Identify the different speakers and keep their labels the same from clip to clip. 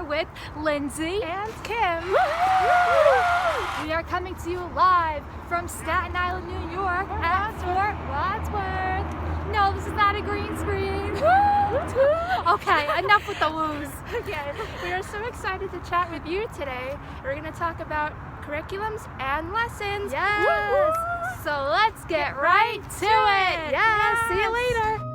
Speaker 1: here with Lindsay
Speaker 2: and Kim.
Speaker 1: We are coming to you live from Staten Island, New York at Fort Wadsworth. No, this is not a green screen. Okay, enough with the woos.
Speaker 2: Okay, we are so excited to chat with you today. We're going to talk about curriculums and lessons.
Speaker 1: Yes. So let's get right to it.
Speaker 2: Yes.
Speaker 1: See you later.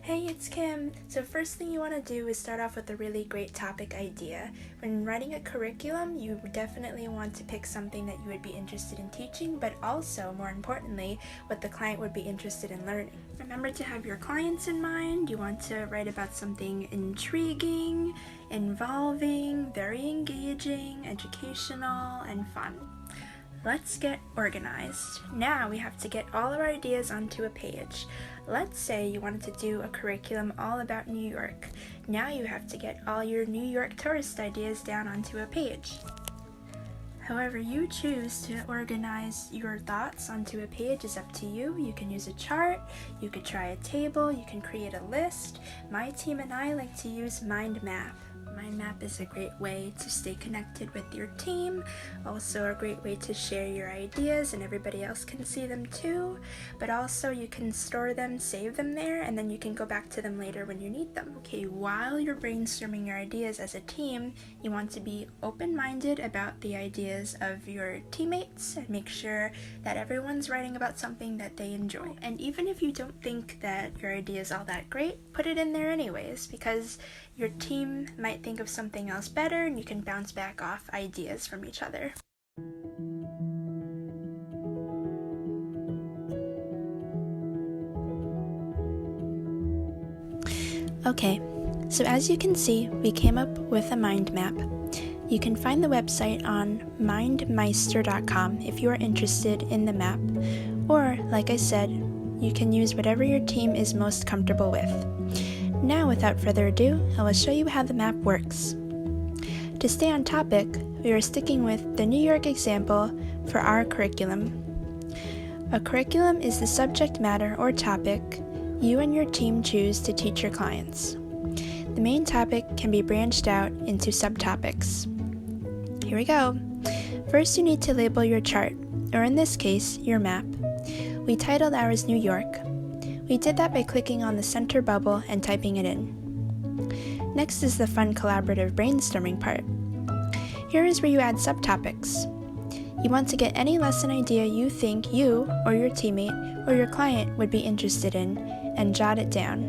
Speaker 3: Hey, it's Kim. So first thing you want to do is start off with a really great topic idea. When writing a curriculum, you definitely want to pick something that you would be interested in teaching, but also, more importantly, what the client would be interested in learning. Remember to have your clients in mind. You want to write about something intriguing, involving, very engaging, educational, and fun. Let's get organized. Now we have to get all of our ideas onto a page. Let's say you wanted to do a curriculum all about New York. Now you have to get all your New York tourist ideas down onto a page. However you choose to organize your thoughts onto a page is up to you. You can use a chart, you could try a table, you can create a list. My team and I like to use mind map. Mind map is a great way to stay connected with your team, also a great way to share your ideas and everybody else can see them too, but also you can store them, save them there, and then you can go back to them later when you need them. Okay, while you're brainstorming your ideas as a team, you want to be open-minded about the ideas of your teammates and make sure that everyone's writing about something that they enjoy. And even if you don't think that your idea is all that great, put it in there anyways, because your team might think of something else better and you can bounce back off ideas from each other. Okay, so as you can see, we came up with a mind map. You can find the website on mindmeister.com if you are interested in the map, or like I said, you can use whatever your team is most comfortable with. Now, without further ado, I will show you how the map works. To stay on topic, we are sticking with the New York example for our curriculum. A curriculum is the subject matter or topic you and your team choose to teach your clients. The main topic can be branched out into subtopics. Here we go. First, you need to label your chart, or in this case, your map. We titled ours New York. We did that by clicking on the center bubble and typing it in. Next is the fun collaborative brainstorming part. Here is where you add subtopics. You want to get any lesson idea you think you or your teammate or your client would be interested in and jot it down.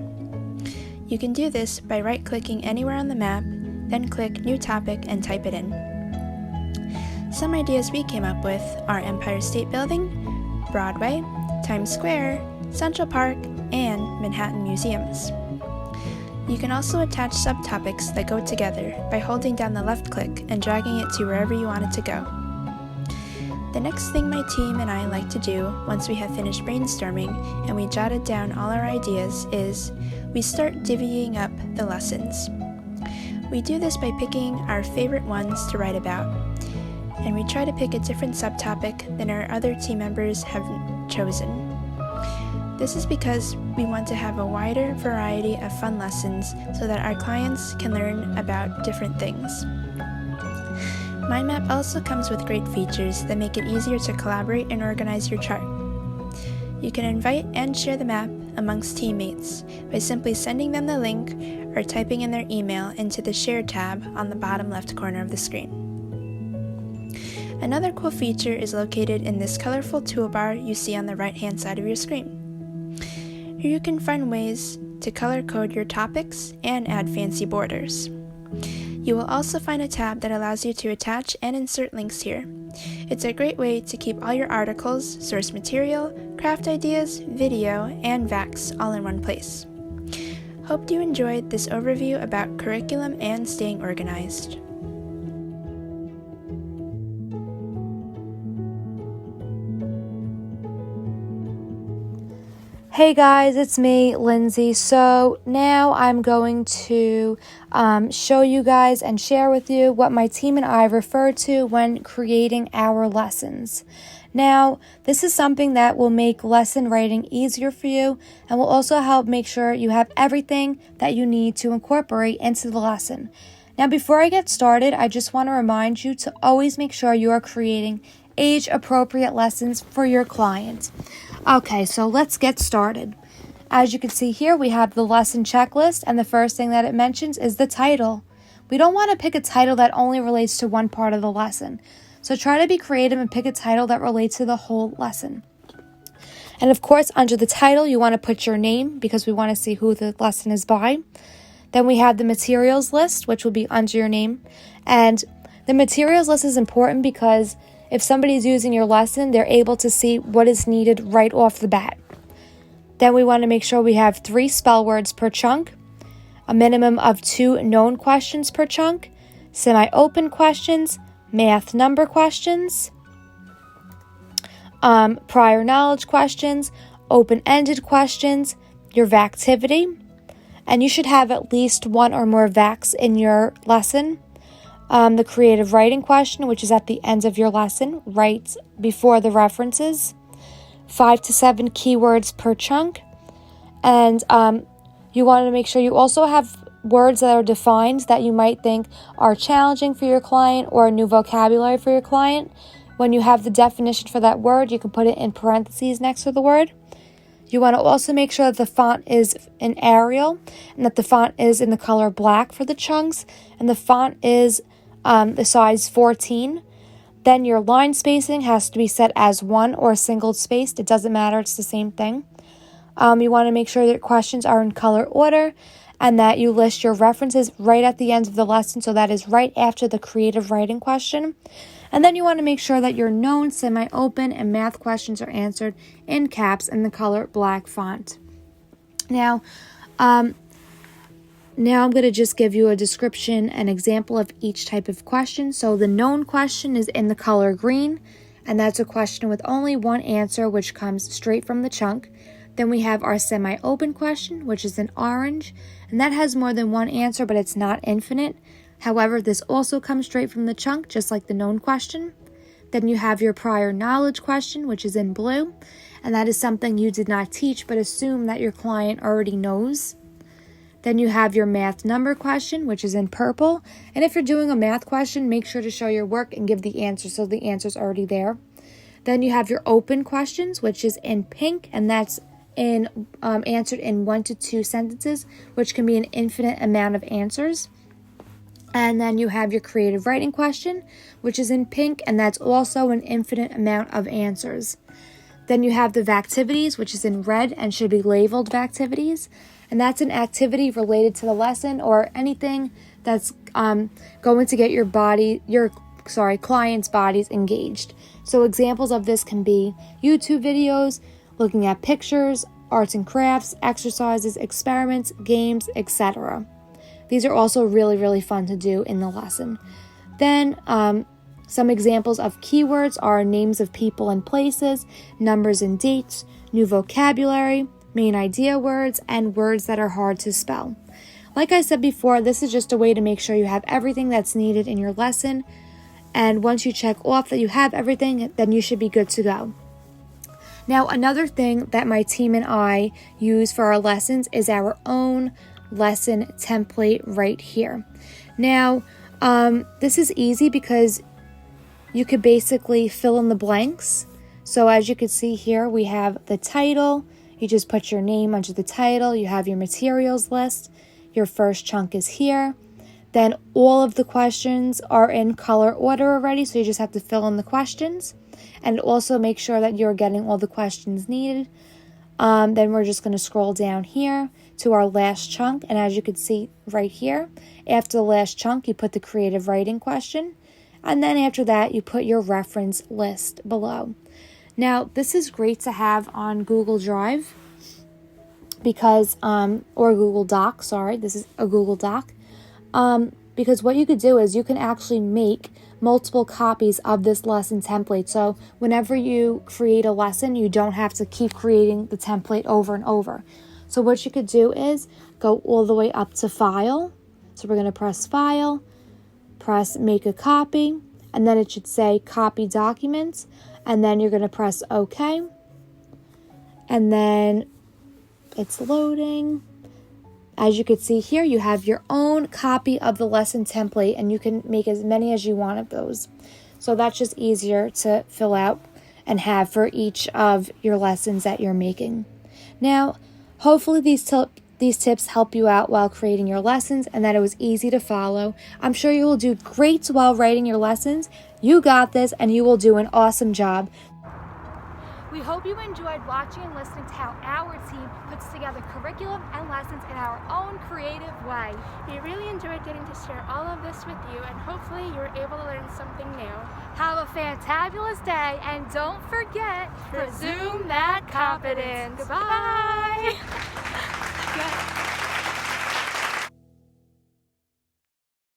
Speaker 3: You can do this by right-clicking anywhere on the map, then click New Topic and type it in. Some ideas we came up with are Empire State Building, Broadway, Times Square, Central Park, and Manhattan museums. You can also attach subtopics that go together by holding down the left click and dragging it to wherever you want it to go. The next thing my team and I like to do once we have finished brainstorming and we jotted down all our ideas is we start divvying up the lessons. We do this by picking our favorite ones to write about, and we try to pick a different subtopic than our other team members have chosen. This is because we want to have a wider variety of fun lessons so that our clients can learn about different things. Mind map also comes with great features that make it easier to collaborate and organize your chart. You can invite and share the map amongst teammates by simply sending them the link or typing in their email into the Share tab on the bottom left corner of the screen. Another cool feature is located in this colorful toolbar you see on the right-hand side of your screen. Here you can find ways to color code your topics and add fancy borders. You will also find a tab that allows you to attach and insert links here. It's a great way to keep all your articles, source material, craft ideas, video, and VAX all in one place. Hope you enjoyed this overview about curriculum and staying organized.
Speaker 1: Hey guys, it's me, Lindsay. So now I'm going to show you guys and share with you what my team and I refer to when creating our lessons. Now, this is something that will make lesson writing easier for you and will also help make sure you have everything that you need to incorporate into the lesson. Now, before I get started, I just want to remind you to always make sure you are creating age-appropriate lessons for your client. Okay, so let's get started. As you can see here, we have the lesson checklist, and the first thing that it mentions is the title. We don't want to pick a title that only relates to one part of the lesson. So try to be creative and pick a title that relates to the whole lesson. And of course, under the title, you want to put your name because we want to see who the lesson is by. Then we have the materials list, which will be under your name. And the materials list is important because if somebody's using your lesson, they're able to see what is needed right off the bat. Then we want to make sure we have 3 spell words per chunk, a minimum of 2 known questions per chunk, semi-open questions, math number questions, prior knowledge questions, open-ended questions, your vactivity, and you should have at least 1 or more vacs in your lesson. The creative writing question, which is at the end of your lesson, right before the references, 5 to 7 keywords per chunk, and you want to make sure you also have words that are defined that you might think are challenging for your client or new vocabulary for your client. When you have the definition for that word, you can put it in parentheses next to the word. You want to also make sure that the font is in Arial and that the font is in the color black for the chunks and the font is the size 14. Then your line spacing has to be set as 1 or single spaced. It doesn't matter. It's the same thing. You want to make sure that your questions are in color order and that you list your references right at the end of the lesson. So that is right after the creative writing question. And then you want to make sure that your known, semi-open, and math questions are answered in caps in the color black font. Now I'm going to just give you a description, an example of each type of question. So the known question is in the color green, and that's a question with only one answer, which comes straight from the chunk. Then we have our semi-open question, which is in orange, and that has more than one answer, but it's not infinite. However, this also comes straight from the chunk, just like the known question. Then you have your prior knowledge question, which is in blue, and that is something you did not teach, but assume that your client already knows. Then you have your math number question, which is in purple. And if you're doing a math question, make sure to show your work and give the answer so the answer's already there. Then you have your open questions, which is in pink, and that's answered in 1 to 2 sentences, which can be an infinite amount of answers. And then you have your creative writing question, which is in pink, and that's also an infinite amount of answers. Then you have the vactivities, which is in red and should be labeled vactivities. And that's an activity related to the lesson or anything that's going to get your client's bodies engaged. So examples of this can be YouTube videos, looking at pictures, arts and crafts, exercises, experiments, games, etc. These are also really, really fun to do in the lesson. Then some examples of keywords are names of people and places, numbers and dates, new vocabulary, main idea words, and words that are hard to spell. Like I said before, this is just a way to make sure you have everything that's needed in your lesson. And once you check off that you have everything, then you should be good to go. Now, another thing that my team and I use for our lessons is our own lesson template right here. Now, this is easy because you could basically fill in the blanks. So as you can see here, we have the title. You just put your name under the title. You have your materials list. Your first chunk is here. Then all of the questions are in color order already, so you just have to fill in the questions. And also make sure that you're getting all the questions needed. Then we're just going to scroll down here to our last chunk. And as you can see right here, after the last chunk, you put the creative writing question. And then after that, you put your reference list below. Now, this is great to have on Google Drive because, or Google Doc, sorry, this is a Google Doc. Because what you could do is you can actually make multiple copies of this lesson template. So whenever you create a lesson, you don't have to keep creating the template over and over. So what you could do is go all the way up to File. So we're going to press File, press Make a Copy, and then it should say Copy Documents, and then you're going to press OK. And then it's loading. As you can see here, you have your own copy of the lesson template, and you can make as many as you want of those. So that's just easier to fill out and have for each of your lessons that you're making. Now, hopefully these tips help you out while creating your lessons and that it was easy to follow. I'm sure you will do great while writing your lessons. You got this, and you will do an awesome job.
Speaker 2: We hope you enjoyed watching and listening to how our team puts together curriculum and lessons in our own creative way. We really enjoyed getting to share all of this with you, and hopefully you were able to learn something new.
Speaker 1: Have a fantabulous day, and don't forget,
Speaker 2: Presume that competence.
Speaker 1: Goodbye.
Speaker 2: Good.